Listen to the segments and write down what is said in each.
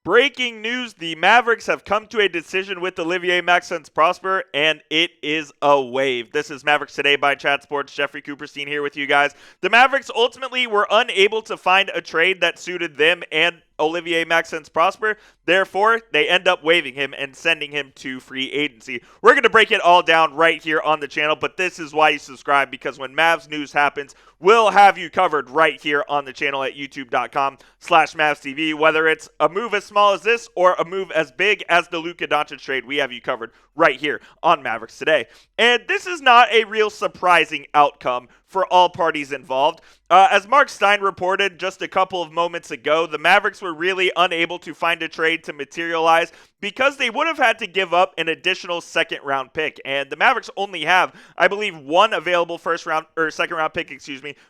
Breaking news, the Mavericks have come to a decision with Olivier-Maxence Prosper, and it is a waive. This is Mavericks Today by Chat Sports. Jeffrey Cooperstein here with you guys. The Mavericks ultimately were unable to find a trade that suited them and Olivier-Maxence Prosper. Therefore, they end up waiving him and sending him to free agency. We're going to break it all down right here on the channel, but this is why you subscribe, because when Mavs news happens, we'll have you covered right here on the channel at youtube.com/MavsTV. Whether it's a move as small as this or a move as big as the Luka Doncic trade, we have you covered right here on Mavericks Today. And this is not a real surprising outcome for all parties involved. As Mark Stein reported just a couple of moments ago, the Mavericks were really unable to find a trade to materialize because they would have had to give up an additional second-round pick. And the Mavericks only have, I believe, one available second-round pick,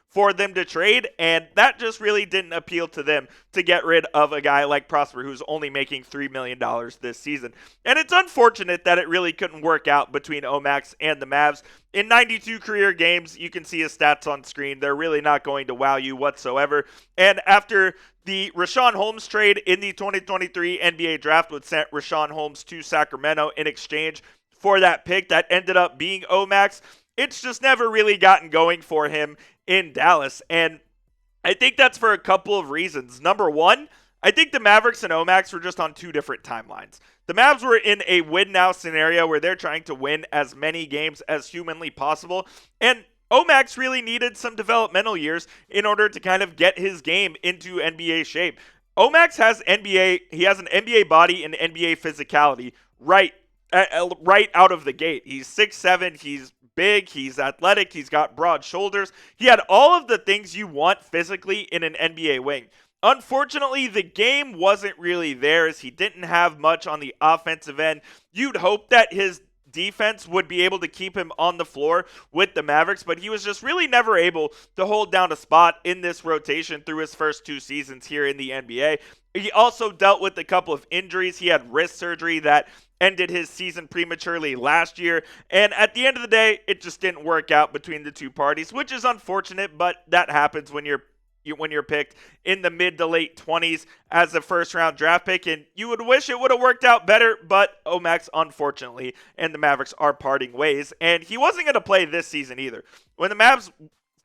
for them to trade, and that just really didn't appeal to them to get rid of a guy like Prosper, who's only making $3 million this season. And it's unfortunate that it really couldn't work out between Omax and the Mavs. In 92 career games, you can see his stats on screen. They're really not going to wow you whatsoever. And after the Richaun Holmes trade in the 2023 NBA draft, which sent Richaun Holmes to Sacramento in exchange for that pick that ended up being Omax, it's just never really gotten going for him in Dallas. And I think that's for a couple of reasons. Number one, I think the Mavericks and Omax were just on two different timelines. The Mavs were in a win-now scenario where they're trying to win as many games as humanly possible, and Omax really needed some developmental years in order to kind of get his game into NBA shape. Omax has an NBA body and NBA physicality right out of the gate. He's 6'7", he's big, he's athletic, he's got broad shoulders. He had all of the things you want physically in an NBA wing. Unfortunately, the game wasn't really there, as he didn't have much on the offensive end. You'd hope that his defense would be able to keep him on the floor with the Mavericks, but he was just really never able to hold down a spot in this rotation through his first two seasons here in the NBA. He also dealt with a couple of injuries. He had wrist surgery that ended his season prematurely last year, and at the end of the day, it just didn't work out between the two parties, which is unfortunate, but that happens when you're picked in the mid to late 20s as a first-round draft pick, and you would wish it would have worked out better, but Omax, unfortunately, and the Mavericks are parting ways, and he wasn't going to play this season either. When the Mavs,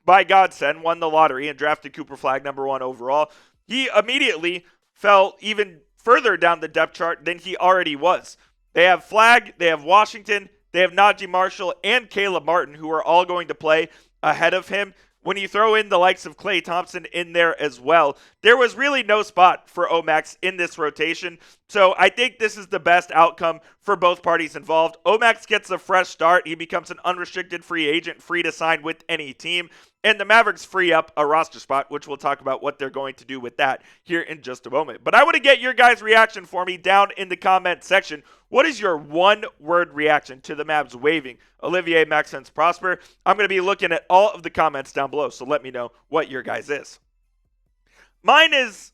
by godsend, won the lottery and drafted Cooper Flagg #1 overall, he immediately fell even further down the depth chart than he already was. They have Flagg, they have Washington, they have Najee Marshall, and Caleb Martin, who are all going to play ahead of him. When you throw in the likes of Klay Thompson in there as well, there was really no spot for Omax in this rotation. So I think this is the best outcome for both parties involved. Omax gets a fresh start. He becomes an unrestricted free agent, free to sign with any team. And the Mavericks free up a roster spot, which we'll talk about what they're going to do with that here in just a moment. But I want to get your guys' reaction for me down in the comment section. What is your one-word reaction to the Mavs waiving Olivier-Maxence Prosper? I'm going to be looking at all of the comments down below, so let me know what your guys is. Mine is,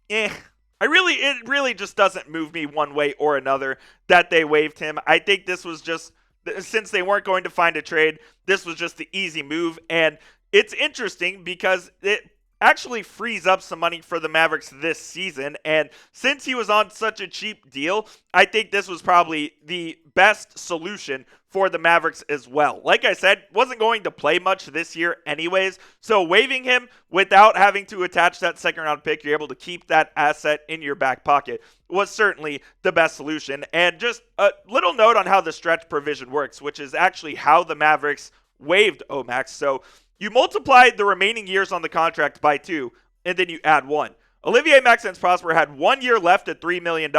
it really just doesn't move me one way or another that they waived him. I think this was just, since they weren't going to find a trade, this was just the easy move. And it's interesting because it actually frees up some money for the Mavericks this season. And since he was on such a cheap deal, I think this was probably the best solution for the Mavericks as well. Like I said, wasn't going to play much this year anyways. So waiving him without having to attach that second round pick, you're able to keep that asset in your back pocket, was certainly the best solution. And just a little note on how the stretch provision works, which is actually how the Mavericks waived Omax. So you multiply the remaining years on the contract by 2, and then you add 1. Olivier-Maxence Prosper had 1 year left at $3 million,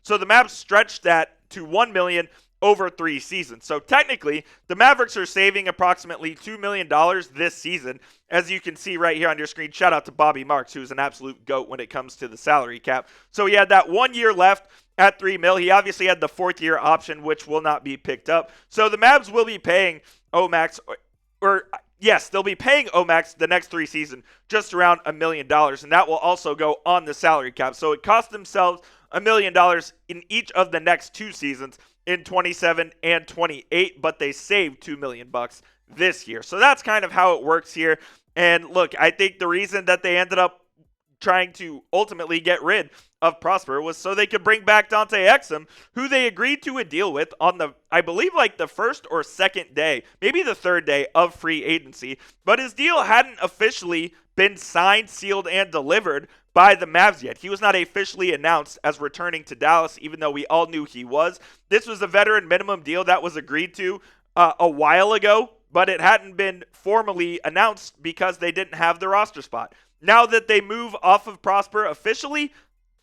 so the Mavs stretched that to $1 million over 3 seasons. So technically, the Mavericks are saving approximately $2 million this season, as you can see right here on your screen. Shout out to Bobby Marks, who's an absolute GOAT when it comes to the salary cap. So he had that 1 year left at $3 million. He obviously had the 4th year option, which will not be picked up. So the Mavs will be paying Omax, yes, they'll be paying Omax the next 3 seasons just around $1 million, and that will also go on the salary cap. So it cost themselves $1 million in each of the next 2 seasons in 27 and 28, but they saved $2 million this year. So that's kind of how it works here. And look, I think the reason that they ended up trying to ultimately get rid of Prosper was so they could bring back Dante Exum, who they agreed to a deal with on the, I believe, like the first or second day, maybe the third day of free agency. But his deal hadn't officially been signed, sealed, and delivered by the Mavs yet. He was not officially announced as returning to Dallas, even though we all knew he was. This was a veteran minimum deal that was agreed to a while ago, but it hadn't been formally announced because they didn't have the roster spot. Now that they move off of Prosper officially,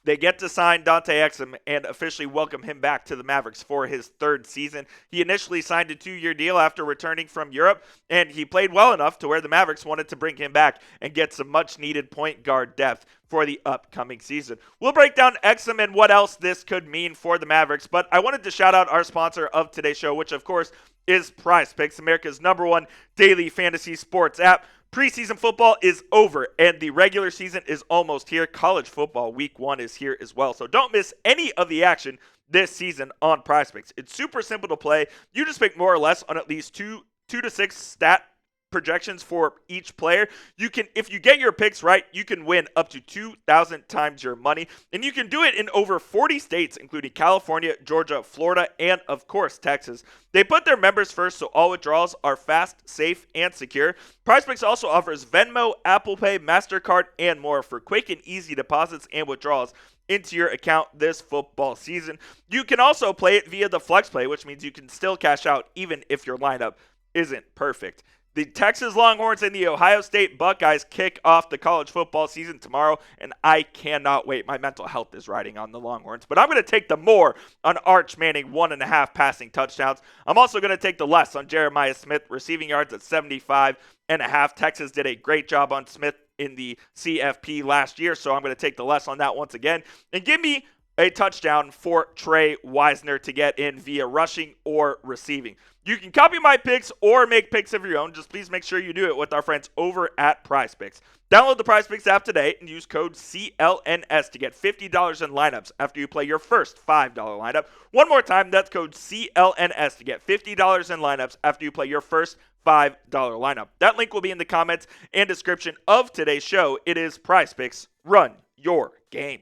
they get to sign Dante Exum and officially welcome him back to the Mavericks for his third season. He initially signed a 2-year deal after returning from Europe, and he played well enough to where the Mavericks wanted to bring him back and get some much-needed point guard depth for the upcoming season. We'll break down Exum and what else this could mean for the Mavericks, but I wanted to shout out our sponsor of today's show, which of course is PrizePicks, America's #1 daily fantasy sports app. Preseason football is over, and the regular season is almost here. College football week 1 is here as well, so don't miss any of the action this season on PrizePicks. It's super simple to play. You just pick more or less on at least two to six stat projections for each player. You can, if you get your picks right, you can win up to 2,000 times your money, and you can do it in over 40 states, including California, Georgia, Florida, and of course Texas. They put their members first, so all withdrawals are fast, safe, and secure. PrizePicks also offers Venmo, Apple Pay, MasterCard, and more for quick and easy deposits and withdrawals into your account this football season. You can also play it via the Flex Play, which means you can still cash out even if your lineup isn't perfect. The Texas Longhorns and the Ohio State Buckeyes kick off the college football season tomorrow, and I cannot wait. My mental health is riding on the Longhorns, but I'm going to take the more on Arch Manning, 1.5 passing touchdowns. I'm also going to take the less on Jeremiah Smith, receiving yards at 75.5. Texas did a great job on Smith in the CFP last year, so I'm going to take the less on that once again. And give me a touchdown for Trey Wisner to get in via rushing or receiving. You can copy my picks or make picks of your own. Just please make sure you do it with our friends over at PrizePicks. Download the PrizePicks app today and use code CLNS to get $50 in lineups after you play your first $5 lineup. One more time, that's code CLNS to get $50 in lineups after you play your first $5 lineup. That link will be in the comments and description of today's show. It is PrizePicks. Run your game.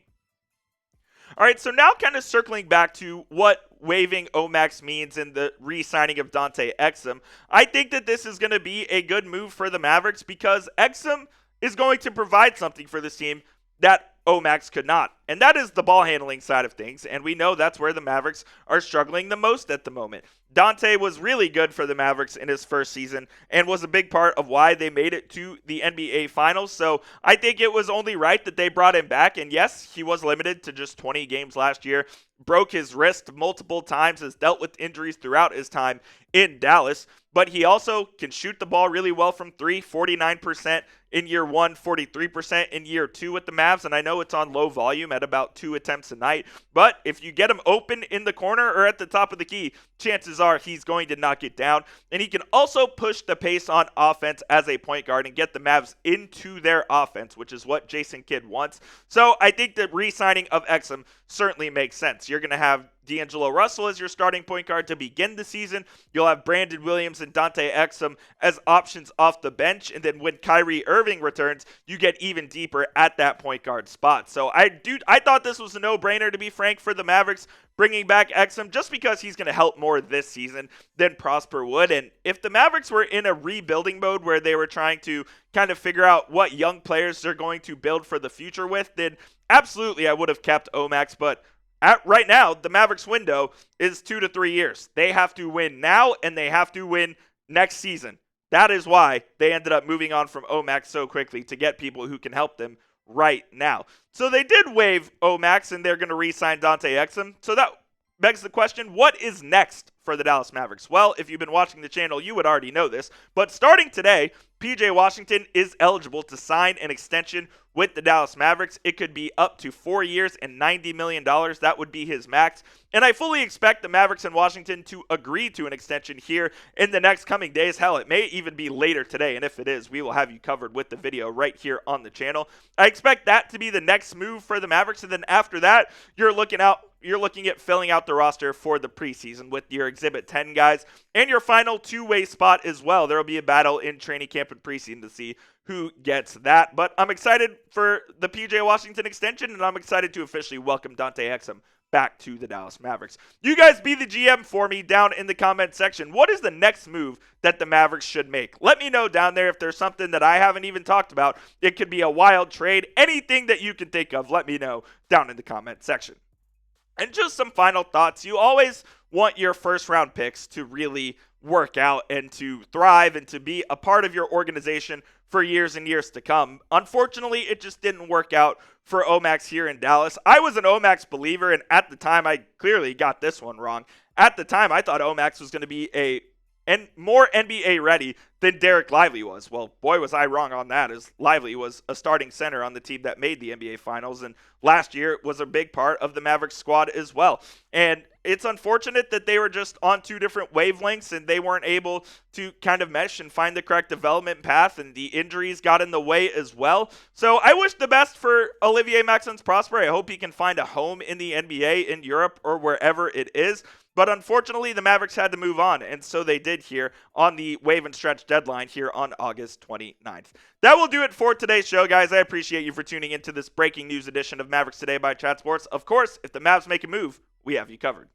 All right, so now kind of circling back to what waiving Omax means in the re-signing of Dante Exum, I think that this is going to be a good move for the Mavericks because Exum is going to provide something for this team that Omax could not, and that is the ball handling side of things, and we know that's where the Mavericks are struggling the most at the moment. Dante was really good for the Mavericks in his first season and was a big part of why they made it to the NBA Finals, so I think it was only right that they brought him back, and yes, he was limited to just 20 games last year, broke his wrist multiple times, has dealt with injuries throughout his time in Dallas, but he also can shoot the ball really well from 3, 49% in year 1, 43% in year 2 with the Mavs, and I know it's on low volume at about 2 attempts a night, but if you get him open in the corner or at the top of the key, chances are he's going to knock it down, and he can also push the pace on offense as a point guard and get the Mavs into their offense, which is what Jason Kidd wants. So I think the re-signing of Exum certainly makes sense. You're going to have D'Angelo Russell as your starting point guard to begin the season. You'll have Brandon Williams and Dante Exum as options off the bench. And then when Kyrie Irving returns, you get even deeper at that point guard spot. So I thought this was a no-brainer, to be frank, for the Mavericks bringing back Exum just because he's going to help more this season than Prosper would. And if the Mavericks were in a rebuilding mode where they were trying to kind of figure out what young players they're going to build for the future with, then absolutely I would have kept Omax. But right now, the Mavericks window is 2 to 3 years. They have to win now, and they have to win next season. That is why they ended up moving on from Omax so quickly, to get people who can help them right now. So they did waive Omax, and they're going to re-sign Dante Exum. So that begs the question, what is next for the Dallas Mavericks? Well, if you've been watching the channel, you would already know this. But starting today, PJ Washington is eligible to sign an extension with the Dallas Mavericks. It could be up to 4 years and $90 million. That would be his max. And I fully expect the Mavericks and Washington to agree to an extension here in the next coming days. Hell, it may even be later today. And if it is, we will have you covered with the video right here on the channel. I expect that to be the next move for the Mavericks. And then after that, you're looking out you're looking at filling out the roster for the preseason with your Exhibit 10 guys and your final two-way spot as well. There will be a battle in training camp and preseason to see who gets that. But I'm excited for the PJ Washington extension, and I'm excited to officially welcome Dante Exum back to the Dallas Mavericks. You guys be the GM for me down in the comment section. What is the next move that the Mavericks should make? Let me know down there if there's something that I haven't even talked about. It could be a wild trade. Anything that you can think of, let me know down in the comment section. And just some final thoughts. You always want your first round picks to really work out and to thrive and to be a part of your organization for years and years to come. Unfortunately, it just didn't work out for Omax here in Dallas. I was an Omax believer, and at the time, I clearly got this one wrong. At the time, I thought Omax was going to be more NBA ready than Derek Lively was. Well, boy, was I wrong on that, as Lively was a starting center on the team that made the NBA Finals, and last year was a big part of the Mavericks squad as well. And it's unfortunate that they were just on two different wavelengths and they weren't able to kind of mesh and find the correct development path, and the injuries got in the way as well. So I wish the best for Olivier-Maxence Prosper. I hope he can find a home in the NBA, in Europe, or wherever it is. But unfortunately, the Mavericks had to move on, and so they did here on the waive and stretch deadline here on August 29th. That will do it for today's show, guys. I appreciate you for tuning into this breaking news edition of Mavericks Today by Chat Sports. Of course, if the Mavs make a move, we have you covered.